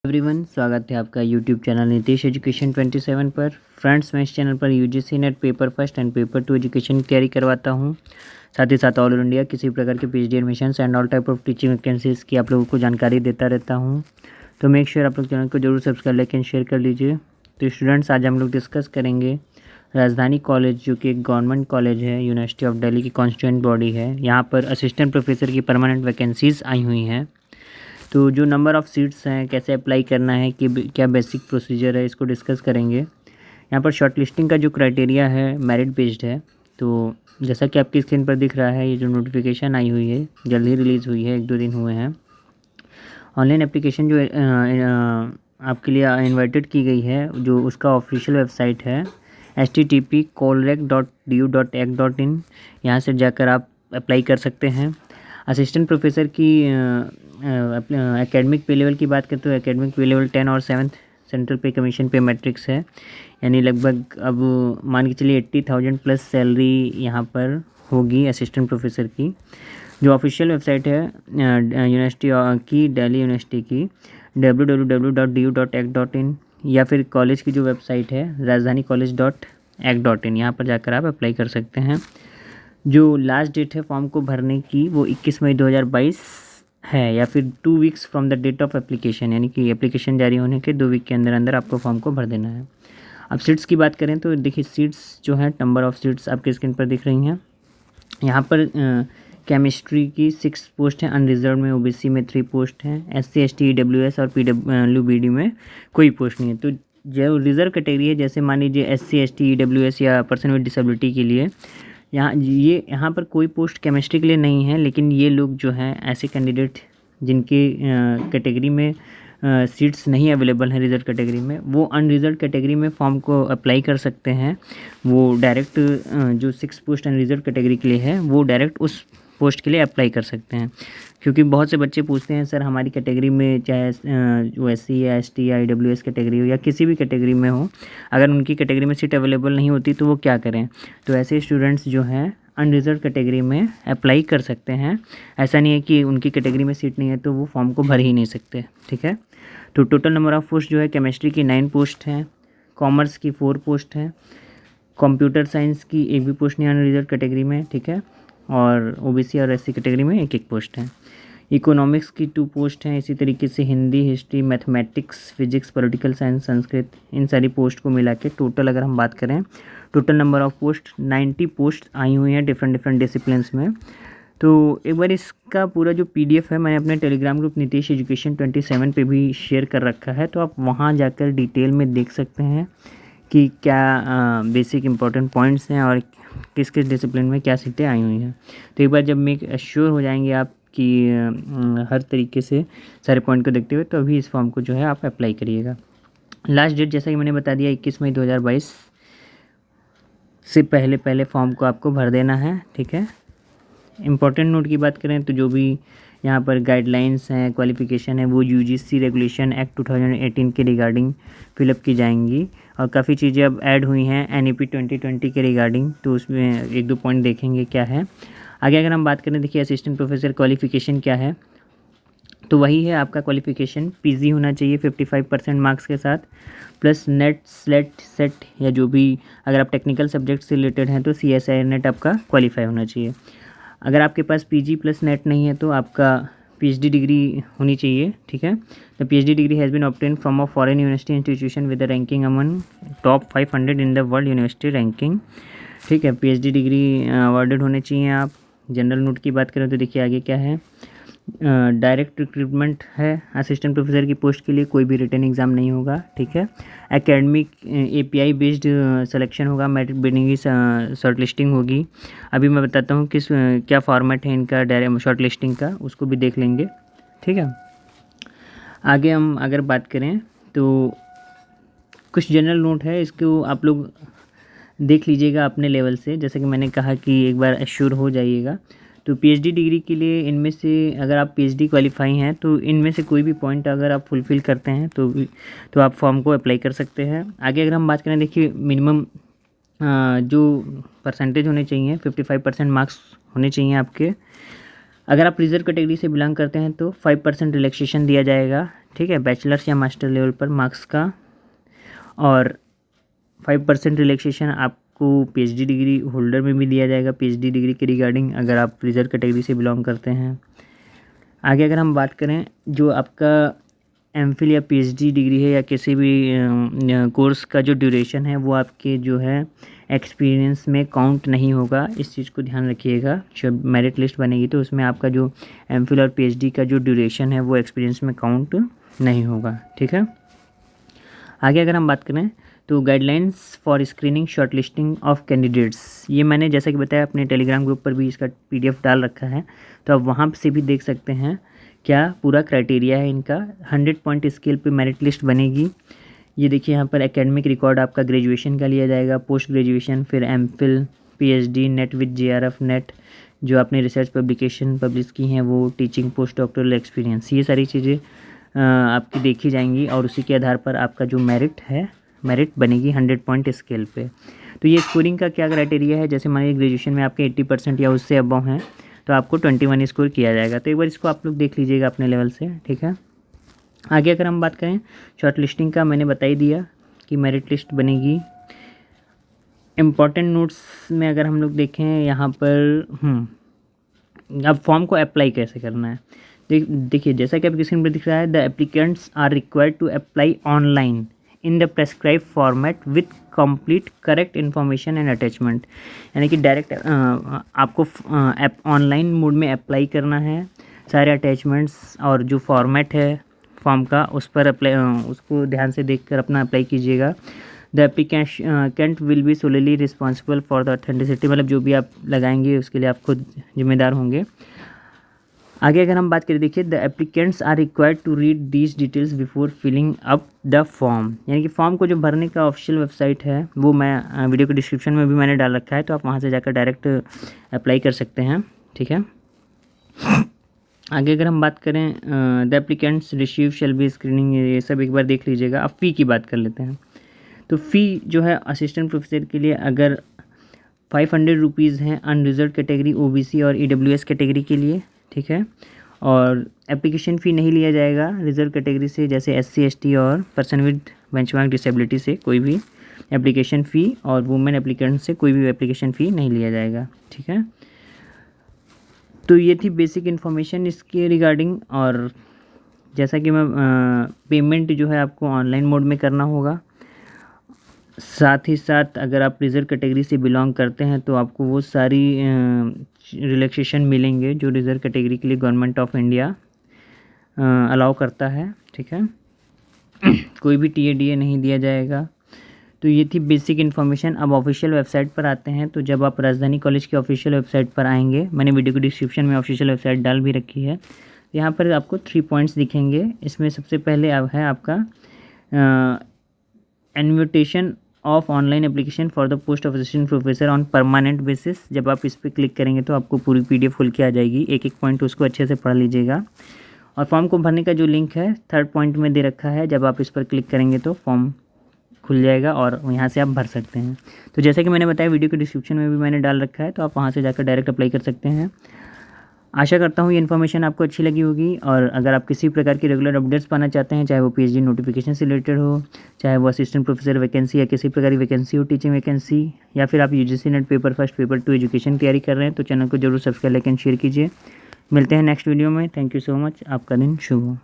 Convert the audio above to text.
Everyone, स्वागत है आपका यूट्यूब चैनल नीतीश एजुकेशन 27 पर। फ्रेंड्स, मैं इस चैनल पर UGC net paper first and paper 2 education तैयारी करवाता हूं। साथ ही साथ ऑल इंडिया किसी प्रकार के PhD admissions and all type of teaching vacancies की आप लोगों को जानकारी देता रहता हूं। तो मेक श्योर आप लोग चैनल को जरूर सब्सक्राइब लाइक एंड शेयर कर लीजिए। तो स्टूडेंट्स, आज हम लोग डिस्कस करेंगे राजधानी कॉलेज, जो कि एक गवर्नमेंट कॉलेज है, यूनिवर्सिटी ऑफ दिल्ली की कॉन्स्टिट्यूएंट बॉडी है। यहाँ पर असिस्टेंट प्रोफेसर की परमानेंट वैकेंसीज़ आई हुई हैं। तो जो नंबर ऑफ़ सीट्स हैं, कैसे अप्लाई करना है, कि क्या बेसिक प्रोसीजर है, इसको डिस्कस करेंगे। यहाँ पर शॉर्ट लिस्टिंग का जो क्राइटेरिया है मेरिट बेस्ड है। तो जैसा कि आपकी स्क्रीन पर दिख रहा है, ये जो नोटिफिकेशन आई हुई है जल्द ही रिलीज़ हुई है, 1-2 दिन हुए हैं। ऑनलाइन एप्लीकेशन जो आपके लिए इन्वाइटेड की गई है, जो उसका ऑफिशियल वेबसाइट है http://colrec.du.ac.in। यहाँ से जाकर आप अप्लाई कर सकते हैं। असिस्टेंट प्रोफेसर की एकेडमिक पे लेवल की बात करते हो, एकेडमिक पे लेवल 10 और 7th सेंट्रल पे कमीशन पे मैट्रिक्स है, यानी लगभग अब मान के चलिए 80,000 प्लस सैलरी यहाँ पर होगी असिस्टेंट प्रोफेसर की। जो ऑफिशियल वेबसाइट है यूनिवर्सिटी की, दिल्ली यूनिवर्सिटी की, www.du.ac.in, या फिर कॉलेज की जो वेबसाइट है rajdhanicollege.ac.in, यहाँ पर जाकर आप अप्लाई कर सकते हैं। जो लास्ट डेट है फॉर्म को भरने की, वो 21 मई 2022 है, या फिर 2 weeks from the date of application, यानी कि एप्लीकेशन जारी होने के 2 वीक के अंदर अंदर आपको फॉर्म को भर देना है। अब सीट्स की बात करें तो देखिए, सीट्स जो है, नंबर ऑफ़ सीट्स आपके स्क्रीन पर दिख रही हैं। यहाँ पर केमिस्ट्री की 6 पोस्ट हैं, अनरिजर्व में ओबीसी में 3 पोस्ट हैं, SC ST EWS और PWBD में कोई पोस्ट नहीं है। तो जो रिजर्व कैटेगरी है, जैसे मान लीजिए SC ST EWS या पर्सन विद डिसेबिलिटी के लिए, यहाँ पर कोई पोस्ट केमिस्ट्री के लिए नहीं है, लेकिन ये लोग जो हैं ऐसे कैंडिडेट जिनकी कैटेगरी में सीट्स नहीं अवेलेबल हैं रिजर्व कैटेगरी में, वो अनरिजर्व कैटेगरी में फॉर्म को अप्लाई कर सकते हैं। वो डायरेक्ट जो 6 पोस्ट अनरिजर्व कैटेगरी के लिए है, वो डायरेक्ट उस पोस्ट के लिए अप्लाई कर सकते हैं। क्योंकि बहुत से बच्चे पूछते हैं, सर हमारी कैटेगरी में, चाहे वो SC या ST या EWS कैटेगरी हो या किसी भी कैटेगरी में हो, अगर उनकी कैटेगरी में सीट अवेलेबल नहीं होती तो वो क्या करें। तो ऐसे स्टूडेंट्स जो हैं अनरिजर्व कैटेगरी में अप्लाई कर सकते हैं। ऐसा नहीं है कि उनकी कैटेगरी में सीट नहीं है तो वो फॉर्म को भर ही नहीं सकते, ठीक है। तो टोटल नंबर ऑफ़ पोस्ट जो है, केमिस्ट्री की 9 पोस्ट हैं, कॉमर्स की 4 पोस्ट हैं, कंप्यूटर साइंस की 1 भी पोस्ट नहीं अनरिजर्व कैटेगरी में, ठीक है, और OBC और SC कैटेगरी में 1-1 पोस्ट है। इकोनॉमिक्स की 2 पोस्ट हैं। इसी तरीके से Hindi, history, mathematics, physics, political science, Sanskrit, इन सारी पोस्ट को मिला के टोटल अगर हम बात करें, total number of post 90 post आई हुई हैं डिफरेंट डिसिप्लिन्स में। तो एक बार इसका पूरा जो PDF है, मैंने अपने टेलीग्राम ग्रुप नीतीश एजुकेशन 27 पे भी शेयर कर रखा है, तो आप वहाँ जाकर डिटेल में देख सकते हैं कि क्या बेसिक इंपॉर्टेंट पॉइंट्स हैं और किस किस डिसिप्लिन में क्या सीटें आई हुई हैं। तो एक बार जब मेक श्योर हो जाएंगे आप कि हर तरीके से सारे पॉइंट को देखते हुए, तो अभी इस फॉर्म को जो है आप अप्लाई करिएगा। लास्ट डेट जैसा कि मैंने बता दिया, 21 मई 2022 से पहले फॉर्म को आपको भर देना है, ठीक है। इम्पॉर्टेंट नोट की बात करें तो जो भी यहाँ पर गाइडलाइंस हैं, क्वालिफ़िकेशन है, वो UGC रेगुलेशन एक्ट 2018 के रिगार्डिंग फिलअप की जाएंगी, और काफ़ी चीज़ें अब ऐड हुई हैं NEP 2020 के रिगार्डिंग, तो उसमें 1-2 पॉइंट देखेंगे क्या है। आगे अगर हम बात करें, देखिए असिस्टेंट प्रोफेसर क्वालिफ़िकेशन क्या है, तो वही है आपका क्वालिफ़िकेशन PG होना चाहिए 55% मार्क्स के साथ, प्लस नेट स्लेट सेट, या जो भी अगर आप टेक्निकल सब्जेक्ट से रिलेटेड हैं तो CSIR नेट आपका क्वालिफाई होना चाहिए। अगर आपके पास PG प्लस नेट नहीं है तो आपका PhD डिग्री होनी चाहिए, ठीक है। The PhD degree has been obtain from a foreign university institution with the ranking among top 500 in the world university ranking, ठीक है। PhD डिग्री अवॉर्डेड होने चाहिए आप। जनरल नोट की बात करें तो देखिए आगे क्या है, डायरेक्ट रिक्रूटमेंट है असिस्टेंट प्रोफेसर की पोस्ट के लिए, कोई भी रिटन एग्ज़ाम नहीं होगा, ठीक है। एकेडमिक API बेस्ड सिलेक्शन होगा, मेरिट बेनिंग शॉर्ट लिस्टिंग होगी। अभी मैं बताता हूँ किस क्या फॉर्मेट है इनका डायरेक्ट शॉर्ट लिस्टिंग का, उसको भी देख लेंगे, ठीक है। आगे हम अगर बात करें तो कुछ जनरल नोट है, इसको आप लोग देख लीजिएगा अपने लेवल से। जैसे कि मैंने कहा कि एक बार एश्योर हो जाइएगा। तो PhD डिग्री के लिए इनमें से अगर आप PhD क्वालिफाई हैं तो इनमें से कोई भी पॉइंट अगर आप फुलफ़िल करते हैं तो आप फॉर्म को अप्लाई कर सकते हैं। आगे अगर हम बात करें, देखिए मिनिमम जो परसेंटेज होने चाहिए 55% मार्क्स होने चाहिए आपके। अगर आप रिजर्व कैटेगरी से बिलोंग करते हैं तो 5% रिलैक्सेशन दिया जाएगा, ठीक है, बैचलर्स या मास्टर लेवल पर मार्क्स का, और 5% रिलैक्सेशन आपको पीएचडी डिग्री होल्डर में भी दिया जाएगा, पीएचडी डिग्री के रिगार्डिंग, अगर आप रिजर्व कैटेगरी से बिलोंग करते हैं। आगे अगर हम बात करें, जो आपका एमफिल या पीएचडी डिग्री है या किसी भी कोर्स का जो ड्यूरेशन है वो आपके जो है एक्सपीरियंस में काउंट नहीं होगा। इस चीज़ को ध्यान रखिएगा। जब मेरिट लिस्ट बनेगी तो उसमें आपका जो एमफिल और पीएचडी का जो ड्यूरेशन है वो एक्सपीरियंस में काउंट नहीं होगा, ठीक है। आगे अगर हम बात करें तो guidelines for screening short listing of candidates, ये मैंने जैसा कि बताया अपने टेलीग्राम ग्रुप पर भी इसका PDF डाल रखा है, तो आप वहाँ से भी देख सकते हैं क्या पूरा क्राइटेरिया है इनका। 100 पॉइंट स्केल पे मेरिट लिस्ट बनेगी। ये देखिए यहाँ पर एकेडमिक रिकॉर्ड आपका ग्रेजुएशन का लिया जाएगा, पोस्ट ग्रेजुएशन, फिर MPhil, PhD, net with JRF net, जो आपने रिसर्च पब्लिकेशन पब्लिश की हैं वो, टीचिंग, पोस्ट डॉक्टरल एक्सपीरियंस, ये सारी चीज़ें आपकी देखी जाएंगी और उसी के आधार पर आपका जो मेरिट बनेगी 100 पॉइंट स्केल पे। तो ये स्कोरिंग का क्या क्राइटेरिया है, जैसे मान लीजिए ग्रेजुएशन में आपके 80% या उससे अबव हैं तो आपको 21 स्कोर किया जाएगा। तो एक बार इसको आप लोग देख लीजिएगा अपने लेवल से, ठीक है। आगे अगर हम बात करें शॉर्ट लिस्टिंग का, मैंने बता ही दिया कि मेरिट लिस्ट बनेगी। इम्पॉर्टेंट नोट्स में अगर हम लोग देखें यहाँ पर अब फॉर्म को अप्लाई कैसे करना है, देखिए जैसा कि आपकी स्क्रीन पर दिख रहा है, the applicants are required to apply online in the prescribe format with complete correct information and attachment, यानी कि डायरेक्ट आपको ऑनलाइन मोड में अप्लाई करना है। सारे अटैचमेंट्स और जो फॉर्मेट है फॉर्म का उस पर अप्लाई, उसको ध्यान से देखकर अपना अप्लाई कीजिएगा। The applicant will be solely responsible for the authenticity, मतलब जो भी आप लगाएंगे उसके लिए आप खुद जिम्मेदार होंगे। आगे अगर हम बात करें, देखिए the applicants are required to read these details before filling up the form, यानी कि फॉर्म को जो भरने का ऑफिशियल वेबसाइट है वो मैं वीडियो के डिस्क्रिप्शन में भी मैंने डाल रखा है, तो आप वहाँ से जाकर डायरेक्ट अप्लाई कर सकते हैं, ठीक है। आगे अगर हम बात करें, the applicants receive shall be screening, ये सब एक बार देख लीजिएगा। अब फ़ी की बात कर लेते हैं। तो फ़ी जो है असिस्टेंट प्रोफेसर के लिए अगर 500 रुपीज़ हैं अनरिजर्व कैटेगरी, OBC और EWS कैटेगरी के लिए, ठीक है। और एप्लीकेशन फ़ी नहीं लिया जाएगा रिजर्व कैटेगरी से, जैसे SC ST और पर्सन विद बेंचमार्क डिसेबिलिटी से कोई भी एप्लीकेशन फ़ी, और वुमेन एप्लीकेंट से कोई भी एप्लीकेशन फ़ी नहीं लिया जाएगा, ठीक है। तो ये थी बेसिक इन्फॉर्मेशन इसके रिगार्डिंग। और जैसा कि मैं पेमेंट जो है आपको ऑनलाइन मोड में करना होगा, साथ ही साथ अगर आप रिजर्व कैटेगरी से बिलोंग करते हैं तो आपको वो सारी रिलैक्सेशन मिलेंगे जो रिजर्व कैटेगरी के लिए गवर्नमेंट ऑफ इंडिया अलाउ करता है, ठीक है। कोई भी TA DA नहीं दिया जाएगा। तो ये थी बेसिक इन्फॉर्मेशन। अब ऑफिशियल वेबसाइट पर आते हैं। तो जब आप राजधानी कॉलेज की ऑफिशियल वेबसाइट पर आएंगे, मैंने वीडियो के डिस्क्रिप्शन में ऑफिशियल वेबसाइट डाल भी रखी है, यहाँ पर आपको 3 पॉइंट्स दिखेंगे। इसमें सबसे पहले है आपका invitation of online application for the post of assistant professor on permanent basis. जब आप इस पर क्लिक करेंगे तो आपको पूरी PDF खुल के आ जाएगी, एक एक पॉइंट उसको अच्छे से पढ़ लीजिएगा। और फॉर्म को भरने का जो लिंक है 3rd पॉइंट में दे रखा है, जब आप इस पर क्लिक करेंगे तो फॉर्म खुल जाएगा और यहाँ से आप भर सकते हैं। तो जैसे कि मैंने बताया वीडियो के डिस्क्रिप्शन में भी मैंने डाल रखा है, तो आप वहाँ से जाकर डायरेक्ट अप्लाई कर सकते हैं। आशा करता हूँ ये इन्फॉर्मेशन आपको अच्छी लगी होगी। और अगर आप किसी प्रकार की रेगुलर अपडेट्स पाना चाहते हैं, चाहे वो PhD नोटिफिकेशन से रिलेटेड हो, चाहे वो असिस्टेंट प्रोफेसर वैकेंसी या किसी प्रकार की वैकेंसी हो, टीचिंग वैकेंसी, या फिर आप UGC net paper 1 paper 2 education तैयारी कर रहे हैं, तो चैनल को जरूर सब्सक्राइब लाइक एंड शेयर कीजिए। मिलते हैं नेक्स्ट वीडियो में। Thank you so much. आपका दिन शुभ हो।